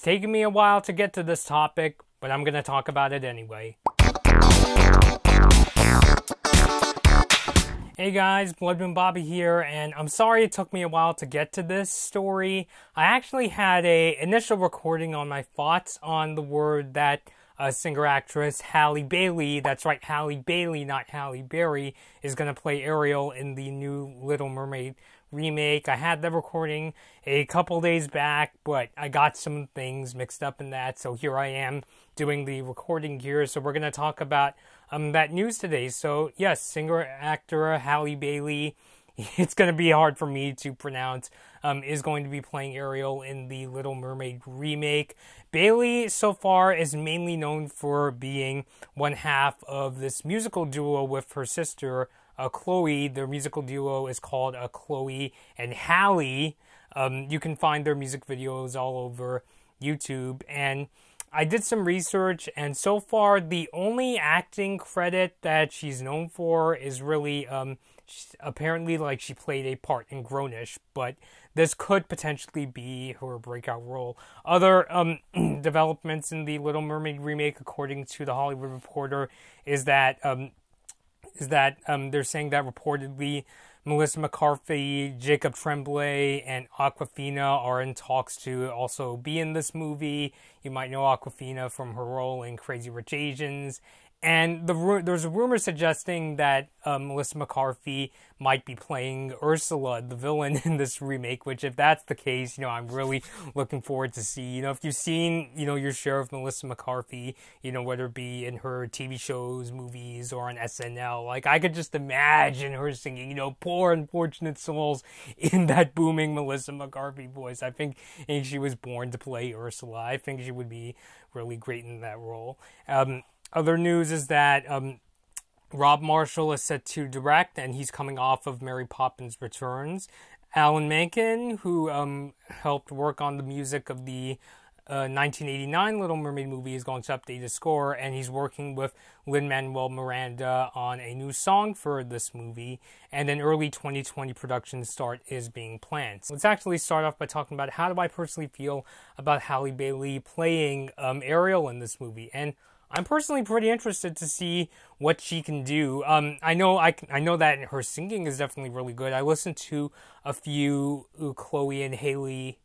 taken me a while to get to this topic, but I'm going to talk about it anyway. Hey guys, Bloodmoon Bobby here, and I'm sorry it took me a while to get to this story. I actually had an initial recording on my thoughts on the word that singer-actress Halle Bailey, that's right, Halle Bailey, not Halle Berry, is going to play Ariel in the new Little Mermaid remake. I had the recording a couple days back, but I got some things mixed up in that, so here I am doing the recording here. So we're going to talk about that news today. So yes, singer-actor Halle Bailey, it's going to be hard for me to pronounce, is going to be playing Ariel in the Little Mermaid remake. Bailey, so far, is mainly known for being one half of this musical duo with her sister, Chloe. Their musical duo is called Chloe and Halle. You can find their music videos all over YouTube. And I did some research, and so far, the only acting credit that she's known for is really, apparently, like, she played a part in Grownish, but this could potentially be her breakout role. Other developments in the Little Mermaid remake, according to The Hollywood Reporter, is that they're saying that reportedly Melissa McCarthy, Jacob Tremblay, and Awkwafina are in talks to also be in this movie. You might know Awkwafina from her role in Crazy Rich Asians. And there's a rumor suggesting that Melissa McCarthy might be playing Ursula, the villain, in this remake, which if that's the case, I'm really looking forward to see. If you've seen, your share of Melissa McCarthy, whether it be in her TV shows, movies, or on SNL, like, I could just imagine her singing, poor unfortunate souls in that booming Melissa McCarthy voice. I think she was born to play Ursula. I think she would be really great in that role. Other news is that Rob Marshall is set to direct, and he's coming off of Mary Poppins Returns. Alan Menken, who helped work on the music of the 1989 Little Mermaid movie, is going to update his score, and he's working with Lin-Manuel Miranda on a new song for this movie, and an early 2020 production start is being planned. So let's actually start off by talking about how do I personally feel about Halle Bailey playing Ariel in this movie, and I'm personally pretty interested to see what she can do. I know that her singing is definitely really good. I listened to a few Chloe and Halle.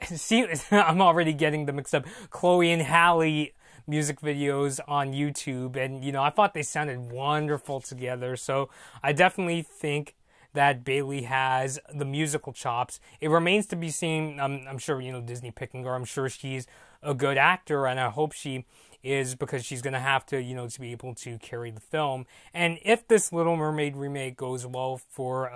See, I'm already getting them mixed up. Chloe and Halle music videos on YouTube, and I thought they sounded wonderful together. So I definitely think that Bailey has the musical chops. It remains to be seen. I'm sure Disney picking her. I'm sure she's a good actor, and I hope she is, because she's going to have to, to be able to carry the film. And if this Little Mermaid remake goes well for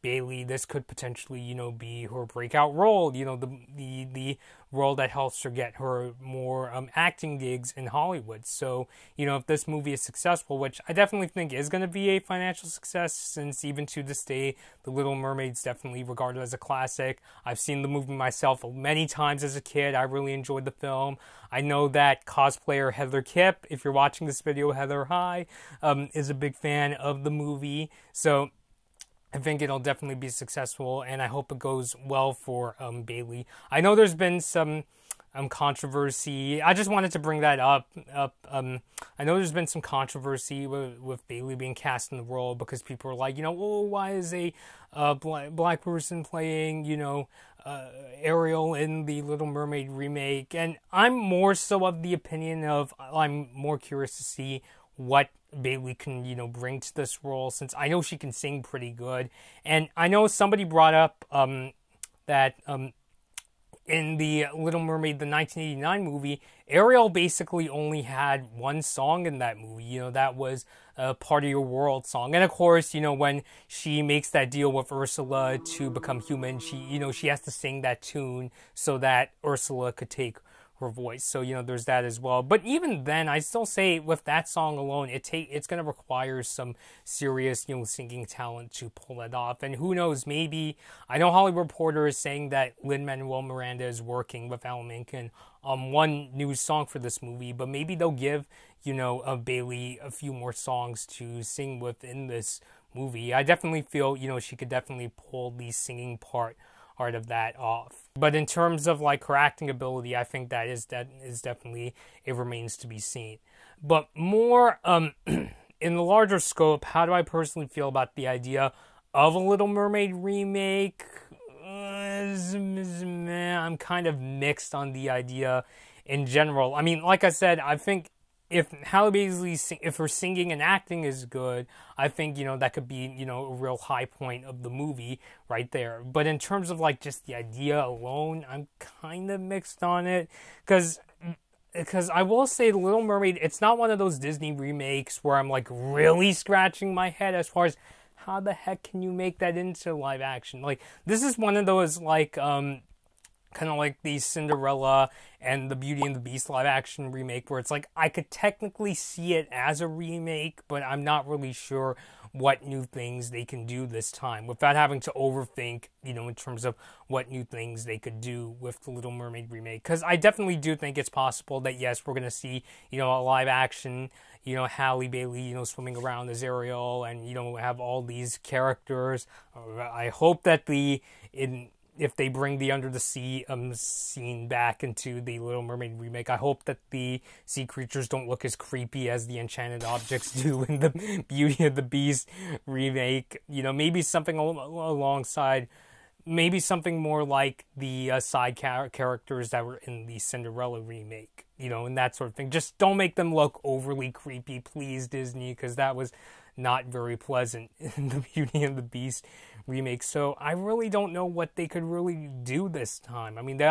Bailey, this could potentially, be her breakout role, the role that helps her get her more acting gigs in Hollywood. So, if this movie is successful, which I definitely think is going to be a financial success, since even to this day, The Little Mermaid's definitely regarded as a classic. I've seen the movie myself many times as a kid. I really enjoyed the film. I know that cosplayer Heather Kipp, if you're watching this video, Heather, hi, is a big fan of the movie. So I think it'll definitely be successful, and I hope it goes well for Bailey. I know there's been some controversy. I just wanted to bring that up. I know there's been some controversy with Bailey being cast in the role, because people are like, well, why is a black person playing, Ariel in the Little Mermaid remake? And I'm more so of the opinion of, I'm more curious to see what Bailey can, bring to this role, since I know she can sing pretty good. And I know somebody brought up that in the Little Mermaid, the 1989 movie, Ariel basically only had one song in that movie. That was a Part of Your World song. And of course, when she makes that deal with Ursula to become human, she has to sing that tune so that Ursula could take her voice. So, there's that as well. But even then, I still say with that song alone, it's going to require some serious, singing talent to pull that off. And who knows, maybe, I know Hollywood Reporter is saying that Lin-Manuel Miranda is working with Alan Menken on one new song for this movie, but maybe they'll give, Bailey a few more songs to sing with in this movie. I definitely feel, she could definitely pull the singing part part of that off. But in terms of like her acting ability, I think that is definitely, it remains to be seen. But more in the larger scope, how do I personally feel about the idea of a Little Mermaid remake? I'm kind of mixed on the idea in general. I mean, like I said, I think if Halle Bailey, if her singing and acting is good, I think, you know, that could be, you know, a real high point of the movie right there. But in terms of like just the idea alone, I'm kind of mixed on it, because I will say The Little Mermaid, it's not one of those Disney remakes where I'm like really scratching my head as far as how the heck can you make that into live action. Like, this is one of those like kind of like the Cinderella and the Beauty and the Beast live action remake where it's like I could technically see it as a remake, but I'm not really sure what new things they can do this time without having to overthink, you know, in terms of what new things they could do with the Little Mermaid remake. Because I definitely do think it's possible that, yes, we're going to see, you know, a live action, you know, Halle Bailey, you know, swimming around as Ariel, and, you know, have all these characters. I hope that if they bring the Under the Sea scene back into the Little Mermaid remake, I hope that the sea creatures don't look as creepy as the enchanted objects do in the Beauty and the Beast remake. You know, maybe something alongside, maybe something more like the side characters that were in the Cinderella remake, you know, and that sort of thing. Just don't make them look overly creepy, please, Disney, because that was not very pleasant in the Beauty and the Beast remake. So I really don't know what they could really do this time. I mean, they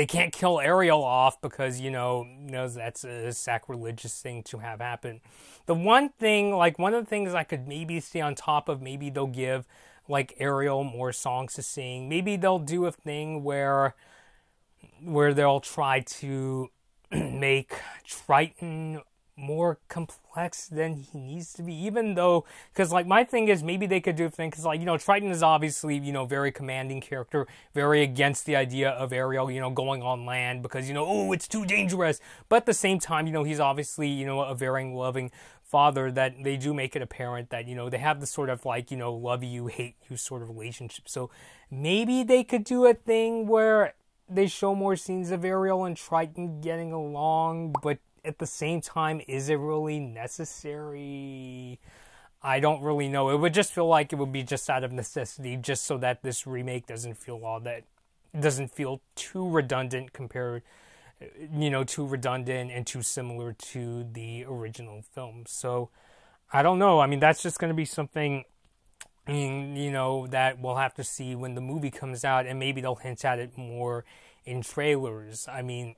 can't kill Ariel off because, you know, that's a sacrilegious thing to have happen. The one thing, like one of the things I could maybe stay on top of, maybe they'll give like Ariel more songs to sing. Maybe they'll do a thing where they'll try to make Triton more complex than he needs to be, even though, because like my thing is, maybe they could do a thing, because like, you know, Triton is obviously, you know, very commanding character, very against the idea of Ariel, you know, going on land because, you know, oh, it's too dangerous, but at the same time, you know, he's obviously, you know, a very loving father, that they do make it apparent that, you know, they have this sort of like, you know, love you, hate you sort of relationship. So maybe they could do a thing where they show more scenes of Ariel and Triton getting along, but at the same time, is it really necessary? I don't really know. It would just feel like it would be just out of necessity, just so that this remake doesn't feel too redundant compared, you know, too redundant and too similar to the original film. So I don't know. I mean, that's just going to be something, you know, that we'll have to see when the movie comes out, and maybe they'll hint at it more in trailers. I mean,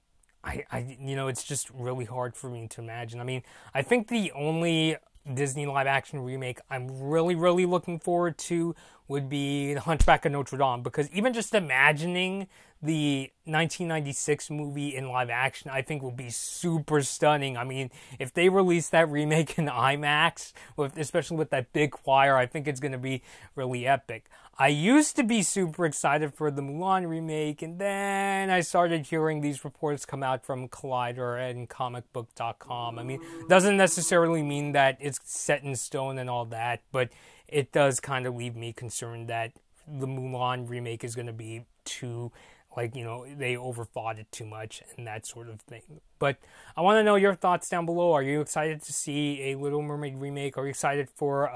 you know, it's just really hard for me to imagine. I mean, I think the only Disney live-action remake I'm really, really looking forward to would be The Hunchback of Notre Dame, because even just imagining the 1996 movie in live action, I think will be super stunning. I mean, if they release that remake in IMAX, especially with that big choir, I think it's going to be really epic. I used to be super excited for the Mulan remake, and then I started hearing these reports come out from Collider and comicbook.com. I mean, doesn't necessarily mean that it's set in stone and all that, but it does kind of leave me concerned that the Mulan remake is going to be too, like, you know, they overthought it too much and that sort of thing. But I want to know your thoughts down below. Are you excited to see a Little Mermaid remake? Are you excited for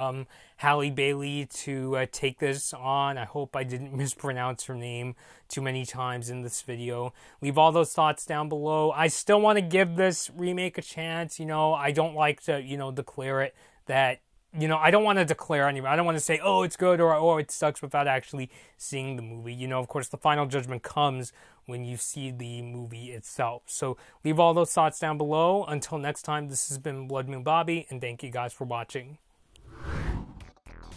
Halle Bailey to take this on? I hope I didn't mispronounce her name too many times in this video. Leave all those thoughts down below. I still want to give this remake a chance. You know, I don't like to, you know, declare it that, you know, I don't want to declare anymore. I don't want to say, oh, it's good or oh, it sucks without actually seeing the movie. You know, of course, the final judgment comes when you see the movie itself. So leave all those thoughts down below. Until next time, this has been Blood Moon Bobby, and thank you guys for watching.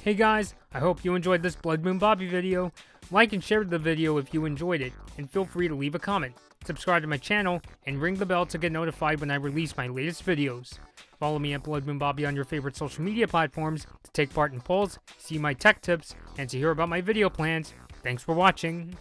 Hey guys, I hope you enjoyed this Blood Moon Bobby video. Like and share the video if you enjoyed it, and feel free to leave a comment. Subscribe to my channel, and ring the bell to get notified when I release my latest videos. Follow me at Blood Moon Bobby on your favorite social media platforms to take part in polls, see my tech tips, and to hear about my video plans. Thanks for watching.